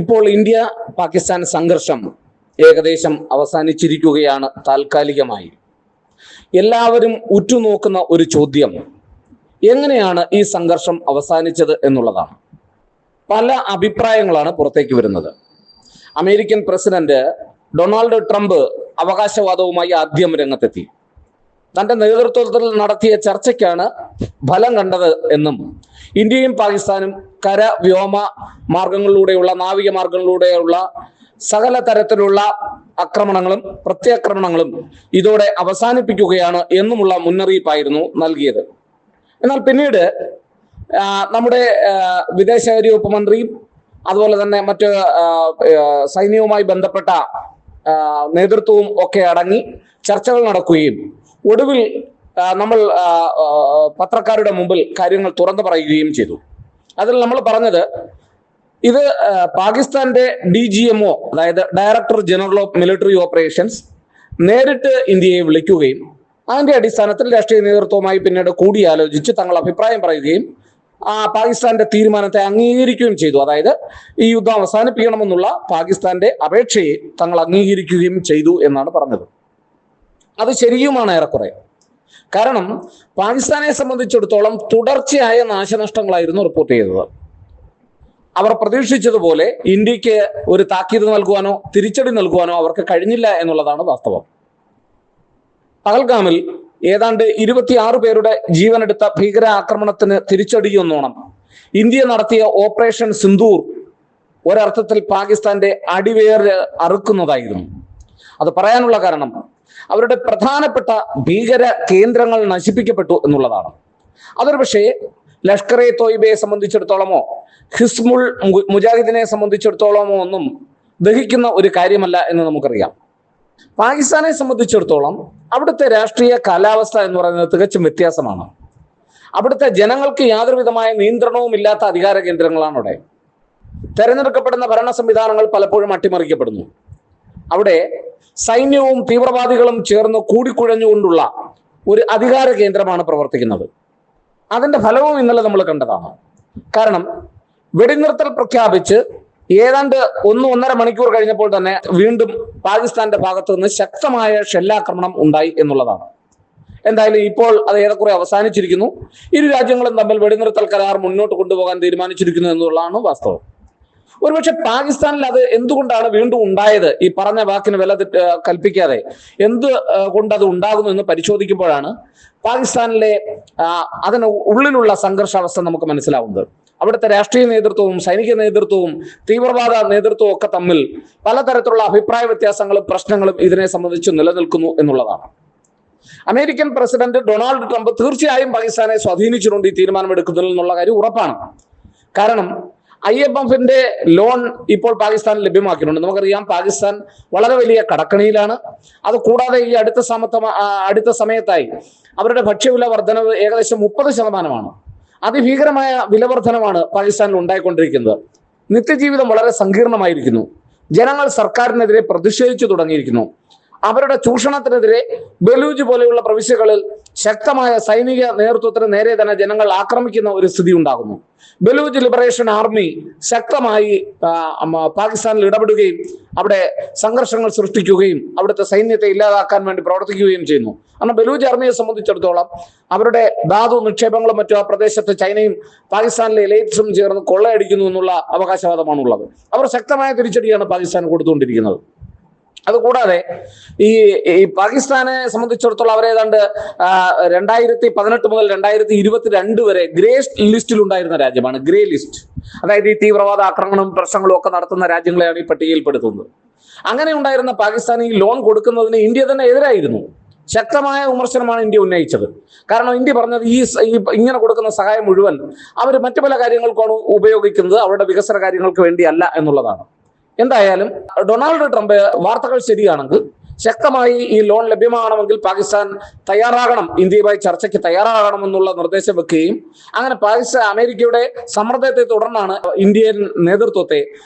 ഇപ്പോൾ ഇന്ത്യ പാകിസ്ഥാൻ സംഘർഷം ഏകദേശം അവസാനിച്ചിരിക്കുകയാണ്. താൽക്കാലികമായി എല്ലാവരും ഉറ്റുനോക്കുന്ന ഒരു ചോദ്യം, എങ്ങനെയാണ് ഈ സംഘർഷം അവസാനിച്ചത് എന്നുള്ളതാണ്. പല അഭിപ്രായങ്ങളാണ് പുറത്തേക്ക് വരുന്നത്. അമേരിക്കൻ പ്രസിഡന്റ് ഡൊണാൾഡ് ട്രംപ് അവകാശവാദവുമായി ആദ്യം രംഗത്തെത്തി. തന്റെ നേതൃത്വത്തിൽ നടത്തിയ ചർച്ചയ്ക്കാണ് ഫലം കണ്ടത് എന്നും ഇന്ത്യയും പാകിസ്ഥാനും കര വ്യോമ മാർഗങ്ങളിലൂടെയുള്ള നാവിക മാർഗങ്ങളിലൂടെയുള്ള സകല തരത്തിലുള്ള ആക്രമണങ്ങളും പ്രത്യാക്രമണങ്ങളും ഇതോടെ അവസാനിപ്പിക്കുകയാണ് എന്നുമുള്ള മുന്നറിയിപ്പായിരുന്നു നൽകിയത്. എന്നാൽ പിന്നീട് നമ്മുടെ വിദേശകാര്യ വകുപ്പ് മന്ത്രിയും അതുപോലെ തന്നെ മറ്റ് സൈന്യവുമായി ബന്ധപ്പെട്ട നേതൃത്വവും ഒക്കെ അടങ്ങി ചർച്ചകൾ നടക്കുകയും ഒടുവിൽ നമ്മൾ പത്രക്കാരുടെ മുമ്പിൽ കാര്യങ്ങൾ തുറന്നു പറയുകയും ചെയ്തു. അതിൽ നമ്മൾ പറഞ്ഞത്, ഇത് പാകിസ്ഥാന്റെ DGMO, അതായത് director general of military operations, നേരിട്ട് ഇന്ത്യയെ വിളിക്കുകയും അതിന്റെ അടിസ്ഥാനത്തിൽ രാഷ്ട്രീയ നേതൃത്വവുമായി പിന്നീട് കൂടിയാലോചിച്ച് തങ്ങൾ അഭിപ്രായം പറയുകയും പാകിസ്ഥാന്റെ തീരുമാനത്തെ അംഗീകരിക്കുകയും ചെയ്തു. അതായത് ഈ യുദ്ധം അവസാനിപ്പിക്കണമെന്നുള്ള പാകിസ്ഥാന്റെ അപേക്ഷയെ തങ്ങൾ അംഗീകരിക്കുകയും ചെയ്തു എന്നാണ് പറഞ്ഞത്. അത് ശരിയുമാണ് ഏറെക്കുറെ. കാരണം പാകിസ്ഥാനെ സംബന്ധിച്ചിടത്തോളം തുടർച്ചയായ നാശനഷ്ടങ്ങളായിരുന്നു റിപ്പോർട്ട് ചെയ്തത്. അവർ പ്രതീക്ഷിച്ചതുപോലെ ഇന്ത്യക്ക് ഒരു താക്കീത് നൽകുവാനോ തിരിച്ചടി നൽകുവാനോ അവർക്ക് കഴിഞ്ഞില്ല എന്നുള്ളതാണ് വാസ്തവം. പഹൽഗാമിൽ ഏതാണ്ട് 26 പേരുടെ ജീവനെടുത്ത ഭീകര ആക്രമണത്തിന് തിരിച്ചടിയെന്നോണം ഇന്ത്യ നടത്തിയ ഓപ്പറേഷൻ സിന്ദൂർ ഒരർത്ഥത്തിൽ പാകിസ്ഥാന്റെ അടിവേര് അറുക്കുന്നതായിരുന്നു. അത് പറയാനുള്ള കാരണം അവരുടെ പ്രധാനപ്പെട്ട ഭീകര കേന്ദ്രങ്ങൾ നശിപ്പിക്കപ്പെട്ടു എന്നുള്ളതാണ്. അതൊരു പക്ഷേ ലഷ്കർ-ഇ തോയ്ബയെ സംബന്ധിച്ചിടത്തോളമോ ഹിസ്ബുൾ മുജാഹിദിനെ സംബന്ധിച്ചിടത്തോളമോ ഒന്നും ദഹിക്കുന്ന ഒരു കാര്യമല്ല എന്ന് നമുക്കറിയാം. പാകിസ്ഥാനെ സംബന്ധിച്ചിടത്തോളം അവിടുത്തെ രാഷ്ട്രീയ കാലാവസ്ഥ എന്ന് പറയുന്നത് തികച്ചും വ്യത്യാസമാണ്. അവിടുത്തെ ജനങ്ങൾക്ക് യാതൊരു വിധമായ നിയന്ത്രണവും ഇല്ലാത്ത അധികാര കേന്ദ്രങ്ങളാണ് അവിടെ. തെരഞ്ഞെടുക്കപ്പെടുന്ന ഭരണ സംവിധാനങ്ങൾ പലപ്പോഴും അട്ടിമറിക്കപ്പെടുന്നു. അവിടെ സൈന്യവും തീവ്രവാദികളും ചേർന്ന് കൂടിക്കുഴഞ്ഞുകൊണ്ടുള്ള ഒരു അധികാര കേന്ദ്രമാണ് പ്രവർത്തിക്കുന്നത്. അതിന്റെ ഫലവും ഇന്നലെ നമ്മൾ കണ്ടതാണ്. കാരണം വെടിനിർത്തൽ പ്രഖ്യാപിച്ച് ഏതാണ്ട് 1-1.5 മണിക്കൂർ കഴിഞ്ഞപ്പോൾ തന്നെ വീണ്ടും പാകിസ്ഥാന്റെ ഭാഗത്തു നിന്ന് ശക്തമായ ഷെല്ലാക്രമണം ഉണ്ടായി എന്നുള്ളതാണ്. എന്തായാലും ഇപ്പോൾ അത് ഏറെക്കുറെ അവസാനിച്ചിരിക്കുന്നു. ഇരു രാജ്യങ്ങളും തമ്മിൽ വെടിനിർത്തൽ കരാർ മുന്നോട്ട് കൊണ്ടുപോകാൻ തീരുമാനിച്ചിരിക്കുന്നു എന്നുള്ളതാണ് വാസ്തവം. ഒരുപക്ഷെ പാകിസ്ഥാനിൽ അത് എന്തുകൊണ്ടാണ് വീണ്ടും ഉണ്ടായത്, ഈ പറഞ്ഞ വാക്കിന് വില കൽപ്പിക്കാതെ എന്ത് കൊണ്ടത് ഉണ്ടാകുന്നു എന്ന് പരിശോധിക്കുമ്പോഴാണ് പാകിസ്ഥാനിലെ അതിന് ഉള്ളിലുള്ള സംഘർഷാവസ്ഥ നമുക്ക് മനസ്സിലാവുന്നത്. അവിടുത്തെ രാഷ്ട്രീയ നേതൃത്വവും സൈനിക നേതൃത്വവും തീവ്രവാദ നേതൃത്വവും ഒക്കെ തമ്മിൽ പലതരത്തിലുള്ള അഭിപ്രായ വ്യത്യാസങ്ങളും പ്രശ്നങ്ങളും ഇതിനെ സംബന്ധിച്ച് നിലനിൽക്കുന്നു എന്നുള്ളതാണ്. അമേരിക്കൻ പ്രസിഡന്റ് ഡൊണാൾഡ് ട്രംപ് തീർച്ചയായും പാകിസ്ഥാനെ സ്വാധീനിച്ചിട്ടുണ്ട് ഈ തീരുമാനമെടുക്കുന്നതിൽ എന്നുള്ള കാര്യം ഉറപ്പാണ്. കാരണം IMF-ന്റെ ലോൺ ഇപ്പോൾ പാകിസ്ഥാൻ ലഭ്യമാക്കിയിട്ടുണ്ട്. നമുക്കറിയാം പാകിസ്ഥാൻ വളരെ വലിയ കടക്കണിയിലാണ്. അത് കൂടാതെ ഈ അടുത്ത സമയത്തായി അവരുടെ ഭക്ഷ്യവില വർധനവ് ഏകദേശം 30%. അതിഭീകരമായ വിലവർധനമാണ് പാകിസ്ഥാനിൽ ഉണ്ടായിക്കൊണ്ടിരിക്കുന്നത്. നിത്യജീവിതം വളരെ സങ്കീർണമായിരിക്കുന്നു. ജനങ്ങൾ സർക്കാരിനെതിരെ പ്രതിഷേധിച്ചു തുടങ്ങിയിരിക്കുന്നു. അവരുടെ ചൂഷണത്തിനെതിരെ ബലൂജ് പോലെയുള്ള പ്രവിശ്യകളിൽ ശക്തമായ സൈനിക നേതൃത്വത്തിന് നേരെ തന്നെ ജനങ്ങൾ ആക്രമിക്കുന്ന ഒരു സ്ഥിതി ഉണ്ടാകുന്നു. ബലൂജ് ലിബറേഷൻ ആർമി ശക്തമായി പാകിസ്ഥാനിൽ ഇടപെടുകയും അവിടെ സംഘർഷങ്ങൾ സൃഷ്ടിക്കുകയും അവിടുത്തെ സൈന്യത്തെ ഇല്ലാതാക്കാൻ വേണ്ടി പ്രവർത്തിക്കുകയും ചെയ്യുന്നു. കാരണം ബലൂജ് ആർമിയെ സംബന്ധിച്ചിടത്തോളം അവരുടെ ധാതു നിക്ഷേപങ്ങളും മറ്റും ആ പ്രദേശത്ത് ചൈനയും പാകിസ്ഥാനിലെ എലൈറ്റ്സും ചേർന്ന് കൊള്ളയടിക്കുന്നു എന്നുള്ള അവകാശവാദമാണുള്ളത്. അവർ ശക്തമായ തിരിച്ചടിയാണ് പാകിസ്ഥാൻ കൊടുത്തുകൊണ്ടിരിക്കുന്നത്. അതുകൂടാതെ ഈ പാകിസ്ഥാനെ സംബന്ധിച്ചിടത്തോളം അവരേതാണ്ട് 2018 മുതൽ 2022 വരെ ഗ്രേ ലിസ്റ്റിൽ ഉണ്ടായിരുന്ന രാജ്യമാണ്. ഗ്രേ ലിസ്റ്റ്, അതായത് ഈ തീവ്രവാദ ആക്രമണവും പ്രശ്നങ്ങളും ഒക്കെ നടത്തുന്ന രാജ്യങ്ങളെയാണ് ഈ പട്ടികയിൽപ്പെടുത്തുന്നത്. അങ്ങനെ ഉണ്ടായിരുന്ന പാകിസ്ഥാൻ ഈ ലോൺ കൊടുക്കുന്നതിന് ഇന്ത്യ തന്നെ എതിരായിരുന്നു. ശക്തമായ വിമർശനമാണ് ഇന്ത്യ ഉന്നയിച്ചത്. കാരണം ഇന്ത്യ പറഞ്ഞത് ഈ ഇങ്ങനെ കൊടുക്കുന്ന സഹായം മുഴുവൻ അവർ മറ്റു പല കാര്യങ്ങൾക്കാണ് ഉപയോഗിക്കുന്നത്, അവരുടെ വികസന കാര്യങ്ങൾക്ക് വേണ്ടിയല്ല എന്നുള്ളതാണ്. എന്തായാലും ഡൊണാൾഡ് ട്രംപ് വാർത്തകൾ ശരിയാണെങ്കിൽ ശക്തമായി ഈ ലോൺ ലഭ്യമാകണമെങ്കിൽ പാകിസ്ഥാൻ തയ്യാറാകണം, ഇന്ത്യയുമായി ചർച്ചയ്ക്ക് തയ്യാറാകണമെന്നുള്ള നിർദ്ദേശം വെക്കുകയും അങ്ങനെ അമേരിക്കയുടെ സമ്മർദ്ദത്തെ തുടർന്നാണ് ഇന്ത്യൻ നേതൃത്വത്തെ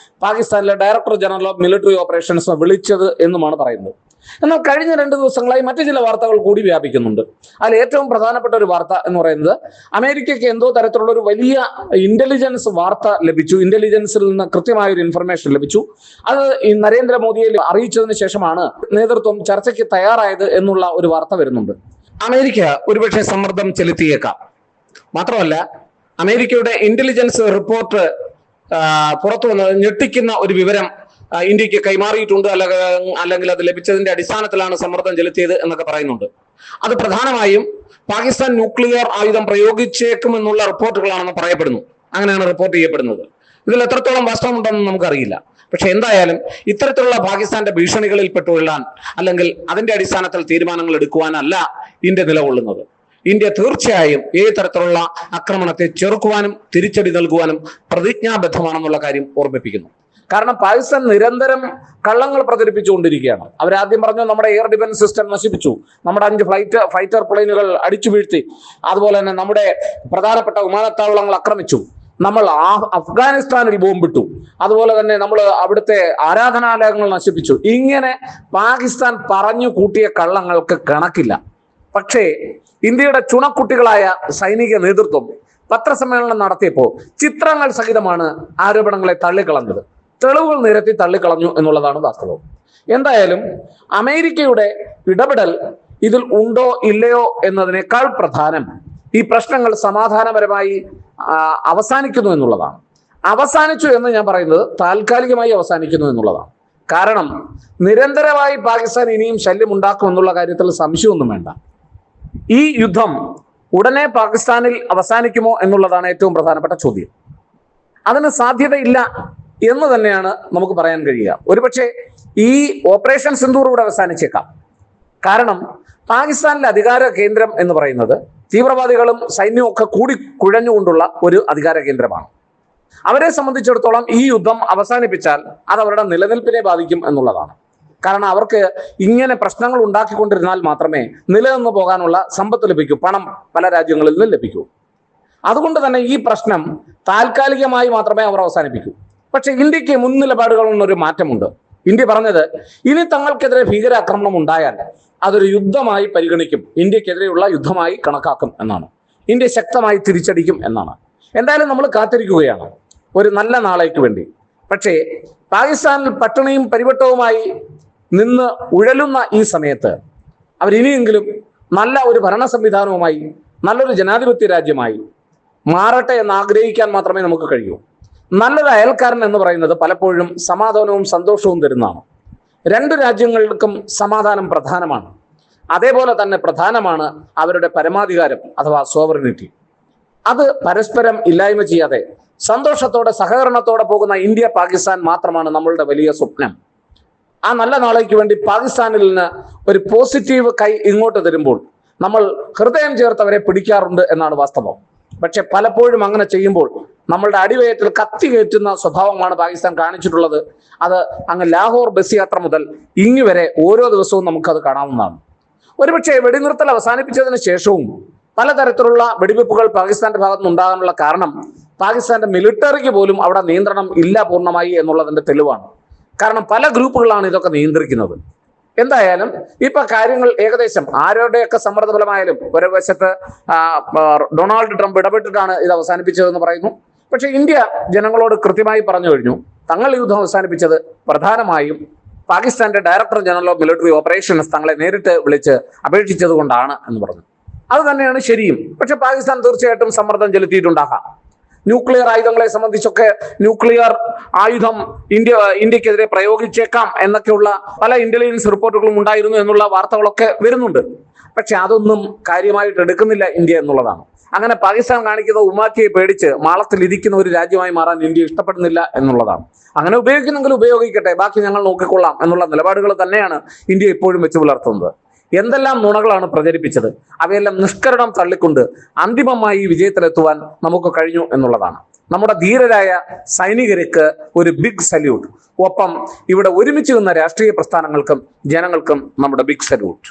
പാകിസ്ഥാനിലെ director general of military operations വിളിച്ചത് എന്നുമാണ് പറയുന്നത്. എന്നാൽ കഴിഞ്ഞ 2 ദിവസങ്ങളായി മറ്റു ചില വാർത്തകൾ കൂടി വ്യാപിക്കുന്നുണ്ട്. അതിൽ ഏറ്റവും പ്രധാനപ്പെട്ട ഒരു വാർത്ത എന്ന് പറയുന്നത് അമേരിക്കയ്ക്ക് എന്തോ തരത്തിലുള്ള ഒരു വലിയ ഇന്റലിജൻസ് വാർത്ത ലഭിച്ചു. ഇന്റലിജൻസിൽ നിന്ന് കൃത്യമായ ഒരു ഇൻഫർമേഷൻ ലഭിച്ചു. അത് ഈ നരേന്ദ്രമോദിയെ അറിയിച്ചതിന് ശേഷമാണ് നേതൃത്വം ചർച്ചയ്ക്ക് തയ്യാറായത് എന്നുള്ള ഒരു വാർത്ത വരുന്നുണ്ട്. അമേരിക്ക ഒരുപക്ഷെ സമ്മർദ്ദം ചെലുത്തിയേക്കാം. മാത്രമല്ല, അമേരിക്കയുടെ ഇന്റലിജൻസ് റിപ്പോർട്ട് പുറത്തു വന്നത് ഞെട്ടിക്കുന്ന ഒരു വിവരം ഇന്ത്യക്ക് കൈമാറിയിട്ടുണ്ട്. അല്ലെങ്കിൽ അത് ലഭിച്ചതിന്റെ അടിസ്ഥാനത്തിലാണ് സമ്മർദ്ദം ചെലുത്തിയത് എന്നൊക്കെ പറയുന്നുണ്ട്. അത് പ്രധാനമായും പാകിസ്ഥാൻ ന്യൂക്ലിയർ ആയുധം പ്രയോഗിച്ചേക്കുമെന്നുള്ള റിപ്പോർട്ടുകളാണെന്ന് പറയപ്പെടുന്നു. അങ്ങനെയാണ് റിപ്പോർട്ട് ചെയ്യപ്പെടുന്നത്. ഇതിൽ എത്രത്തോളം വാസ്തവമുണ്ടെന്ന് നമുക്കറിയില്ല. പക്ഷെ എന്തായാലും ഇത്തരത്തിലുള്ള പാകിസ്ഥാന്റെ ഭീഷണികളിൽ പെട്ടുകൊള്ളാൻ അല്ലെങ്കിൽ അതിന്റെ അടിസ്ഥാനത്തിൽ തീരുമാനങ്ങൾ എടുക്കുവാനല്ല ഇന്ത്യ നിലകൊള്ളുന്നത്. ഇന്ത്യ തീർച്ചയായും ഏത് തരത്തിലുള്ള ആക്രമണത്തെ ചെറുക്കുവാനും തിരിച്ചടി നൽകുവാനും പ്രതിജ്ഞാബദ്ധമാണെന്നുള്ള കാര്യം ഓർമ്മിപ്പിക്കുന്നു. കാരണം പാകിസ്ഥാൻ നിരന്തരം കള്ളങ്ങൾ പ്രചരിപ്പിച്ചുകൊണ്ടിരിക്കുകയാണ്. അവരാദ്യം പറഞ്ഞു നമ്മുടെ എയർ ഡിഫൻസ് സിസ്റ്റം നശിപ്പിച്ചു, നമ്മുടെ 5 ഫൈറ്റർ പ്ലെയിനുകൾ അടിച്ചു വീഴ്ത്തി, അതുപോലെ തന്നെ നമ്മുടെ പ്രധാനപ്പെട്ട വിമാനത്താവളങ്ങൾ ആക്രമിച്ചു, നമ്മൾ അഫ്ഗാനിസ്ഥാനിൽ ബോംബിട്ടു, അതുപോലെ തന്നെ നമ്മൾ അവിടുത്തെ ആരാധനാലയങ്ങൾ നശിപ്പിച്ചു. ഇങ്ങനെ പാകിസ്ഥാൻ പറഞ്ഞു കൂട്ടിയ കള്ളങ്ങൾക്ക് കണക്കില്ല. പക്ഷേ ഇന്ത്യയുടെ ചുണക്കുട്ടികളായ സൈനിക നേതൃത്വം പത്രസമ്മേളനം നടത്തിയപ്പോൾ ചിത്രങ്ങൾ സഹിതമാണ് ആരോപണങ്ങളെ തള്ളിക്കളഞ്ഞത്. തെളിവുകൾ നിരത്തി തള്ളിക്കളഞ്ഞു എന്നുള്ളതാണ് വാസ്തവം. എന്തായാലും അമേരിക്കയുടെ ഇടപെടൽ ഇതിൽ ഉണ്ടോ ഇല്ലയോ എന്നതിനേക്കാൾ പ്രധാനം ഈ പ്രശ്നങ്ങൾ സമാധാനപരമായി അവസാനിക്കുന്നു എന്നുള്ളതാണ്. അവസാനിച്ചു എന്ന് ഞാൻ പറയുന്നത് താൽക്കാലികമായി അവസാനിക്കുന്നു എന്നുള്ളതാണ്. കാരണം നിരന്തരമായി പാകിസ്ഥാൻ ഇനിയും ശല്യം ഉണ്ടാക്കും എന്നുള്ള കാര്യത്തിൽ സംശയമൊന്നും വേണ്ട. ഈ യുദ്ധം ഉടനെ പാകിസ്ഥാനിൽ അവസാനിക്കുമോ എന്നുള്ളതാണ് ഏറ്റവും പ്രധാനപ്പെട്ട ചോദ്യം. അതിന് സാധ്യതയില്ല എന്ന് തന്നെയാണ് നമുക്ക് പറയാൻ കഴിയുക. ഒരുപക്ഷെ ഈ ഓപ്പറേഷൻ സിന്ദൂർ ഇവിടെ അവസാനിച്ചേക്കാം. കാരണം പാകിസ്ഥാനിലെ അധികാര കേന്ദ്രം എന്ന് പറയുന്നത് തീവ്രവാദികളും സൈന്യവും ഒക്കെ കൂടി കുഴഞ്ഞുകൊണ്ടുള്ള ഒരു അധികാര കേന്ദ്രമാണ്. അവരെ സംബന്ധിച്ചിടത്തോളം ഈ യുദ്ധം അവസാനിപ്പിച്ചാൽ അത് അവരുടെ നിലനിൽപ്പിനെ ബാധിക്കും എന്നുള്ളതാണ്. കാരണം അവർക്ക് ഇങ്ങനെ പ്രശ്നങ്ങൾ ഉണ്ടാക്കിക്കൊണ്ടിരുന്നാൽ മാത്രമേ നിലനിന്ന് പോകാനുള്ള സമ്പത്ത് ലഭിക്കൂ, പണം പല രാജ്യങ്ങളിൽ നിന്ന് ലഭിക്കൂ. അതുകൊണ്ട് തന്നെ ഈ പ്രശ്നം താൽക്കാലികമായി മാത്രമേ അവർ അവസാനിപ്പിക്കൂ. പക്ഷെ ഇന്ത്യക്ക് മുൻ നിലപാടുകളിൽ നിന്നൊരു മാറ്റമുണ്ട്. ഇന്ത്യ പറഞ്ഞത് ഇനി തങ്ങൾക്കെതിരെ ഭീകരാക്രമണം ഉണ്ടായാൽ അതൊരു യുദ്ധമായി പരിഗണിക്കും, ഇന്ത്യക്കെതിരെയുള്ള യുദ്ധമായി കണക്കാക്കും എന്നാണ്. ഇന്ത്യ ശക്തമായി തിരിച്ചടിക്കും എന്നാണ്. എന്തായാലും നമ്മൾ കാത്തിരിക്കുകയാണ് ഒരു നല്ല നാളേക്ക് വേണ്ടി. പക്ഷേ പാകിസ്ഥാനിൽ പട്ടിണിയും പരിവട്ടവുമായി നിന്ന് ഉഴലുന്ന ഈ സമയത്ത് അവരിനിയെങ്കിലും നല്ല ഒരു ഭരണ സംവിധാനവുമായി നല്ലൊരു ജനാധിപത്യ രാജ്യമായി മാറട്ടെ എന്ന് ആഗ്രഹിക്കാൻ മാത്രമേ നമുക്ക് കഴിയൂ. നല്ലൊരു അയൽക്കാരൻ എന്ന് പറയുന്നത് പലപ്പോഴും സമാധാനവും സന്തോഷവും തരുന്നതാണ്. 2 രാജ്യങ്ങൾക്കും സമാധാനം പ്രധാനമാണ്. അതേപോലെ തന്നെ പ്രധാനമാണ് അവരുടെ പരമാധികാരം അഥവാ സോവറിനിറ്റി. അത് പരസ്പരം ഇല്ലായ്മ ചെയ്യാതെ സന്തോഷത്തോടെ സഹകരണത്തോടെ പോകുന്ന ഇന്ത്യ പാകിസ്ഥാൻ മാത്രമാണ് നമ്മളുടെ വലിയ സ്വപ്നം. ആ നല്ല നാളേക്ക് വേണ്ടി പാകിസ്ഥാനിൽ നിന്ന് ഒരു പോസിറ്റീവ് കൈ ഇങ്ങോട്ട് തരുമ്പോൾ നമ്മൾ ഹൃദയം ചേർത്തവരെ പിടിക്കാറുണ്ട് എന്നാണ് വാസ്തവം. പക്ഷെ പലപ്പോഴും അങ്ങനെ ചെയ്യുമ്പോൾ നമ്മളുടെ അടിവയറ്റിൽ കത്തി കയറ്റുന്ന സ്വഭാവമാണ് പാകിസ്ഥാൻ കാണിച്ചിട്ടുള്ളത്. അത് അങ്ങ് ലാഹോർ ബസ് യാത്ര മുതൽ ഇങ്ങു വരെ ഓരോ ദിവസവും നമുക്കത് കാണാവുന്നതാണ്. ഒരുപക്ഷെ വെടിനിർത്തൽ അവസാനിപ്പിച്ചതിന് ശേഷവും പലതരത്തിലുള്ള വെടിവെപ്പുകൾ പാകിസ്ഥാന്റെ ഭാഗത്തുനിന്ന് ഉണ്ടാകാനുള്ള കാരണം പാകിസ്ഥാന്റെ മിലിറ്ററിക്ക് പോലും അവിടെ നിയന്ത്രണം ഇല്ല പൂർണ്ണമായി എന്നുള്ളതിന്റെ തെളിവാണ്. കാരണം പല ഗ്രൂപ്പുകളാണ് ഇതൊക്കെ നിയന്ത്രിക്കുന്നത്. എന്തായാലും ഇപ്പൊ കാര്യങ്ങൾ ഏകദേശം ആരുടെയൊക്കെ സമ്മർദ്ദ ഫലമായാലും ഒരു വശത്ത് ഡൊണാൾഡ് ട്രംപ് ഇടപെട്ടിട്ടാണ് ഇത് അവസാനിപ്പിച്ചതെന്ന് പറയുന്നു. പക്ഷെ ഇന്ത്യ ജനങ്ങളോട് കൃത്യമായി പറഞ്ഞു കഴിഞ്ഞു, തങ്ങൾ യുദ്ധം അവസാനിപ്പിച്ചത് പ്രധാനമായും പാകിസ്ഥാന്റെ director general of military operations തങ്ങളെ നേരിട്ട് വിളിച്ച് അപേക്ഷിച്ചത് കൊണ്ടാണ് എന്ന് പറഞ്ഞു. അത് തന്നെയാണ് ശരിയും. പക്ഷെ പാകിസ്ഥാൻ തീർച്ചയായിട്ടും സമ്മർദ്ദം ചെലുത്തിയിട്ടുണ്ടാകാം. ന്യൂക്ലിയർ ആയുധങ്ങളെ സംബന്ധിച്ചൊക്കെ ന്യൂക്ലിയർ ആയുധം ഇന്ത്യക്കെതിരെ പ്രയോഗിച്ചേക്കാം എന്നൊക്കെയുള്ള പല ഇന്റലിജൻസ് റിപ്പോർട്ടുകളും ഉണ്ടായിരുന്നു എന്നുള്ള വാർത്തകളൊക്കെ വരുന്നുണ്ട്. പക്ഷെ അതൊന്നും കാര്യമായിട്ട് എടുക്കുന്നില്ല ഇന്ത്യ എന്നുള്ളതാണ്. അങ്ങനെ പാകിസ്ഥാൻ കാണിക്കുന്ന ഉമ്മാക്കിയെ പേടിച്ച് മാളത്തിൽ ഇരിക്കുന്ന ഒരു രാജ്യമായി മാറാൻ ഇന്ത്യ ഇഷ്ടപ്പെടുന്നില്ല എന്നുള്ളതാണ്. അങ്ങനെ ഉപയോഗിക്കുന്നെങ്കിൽ ഉപയോഗിക്കട്ടെ, ബാക്കി ഞങ്ങൾ നോക്കിക്കൊള്ളാം എന്നുള്ള നിലപാടുകൾ തന്നെയാണ് ഇന്ത്യ ഇപ്പോഴും വെച്ച് പുലർത്തുന്നത്. എന്തെല്ലാം നുണകളാണ് പ്രചരിപ്പിച്ചത്, അവയെല്ലാം നിഷ്കരണം തള്ളിക്കൊണ്ട് അന്തിമമായി വിജയത്തിലെത്തുവാൻ നമുക്ക് കഴിഞ്ഞു എന്നുള്ളതാണ്. നമ്മുടെ ധീരരായ സൈനികർക്ക് ഒരു ബിഗ് സല്യൂട്ട്. ഒപ്പം ഇവിടെ ഒരുമിച്ച് നിന്ന രാഷ്ട്രീയ പ്രസ്ഥാനങ്ങൾക്കും ജനങ്ങൾക്കും നമ്മുടെ ബിഗ് സല്യൂട്ട്.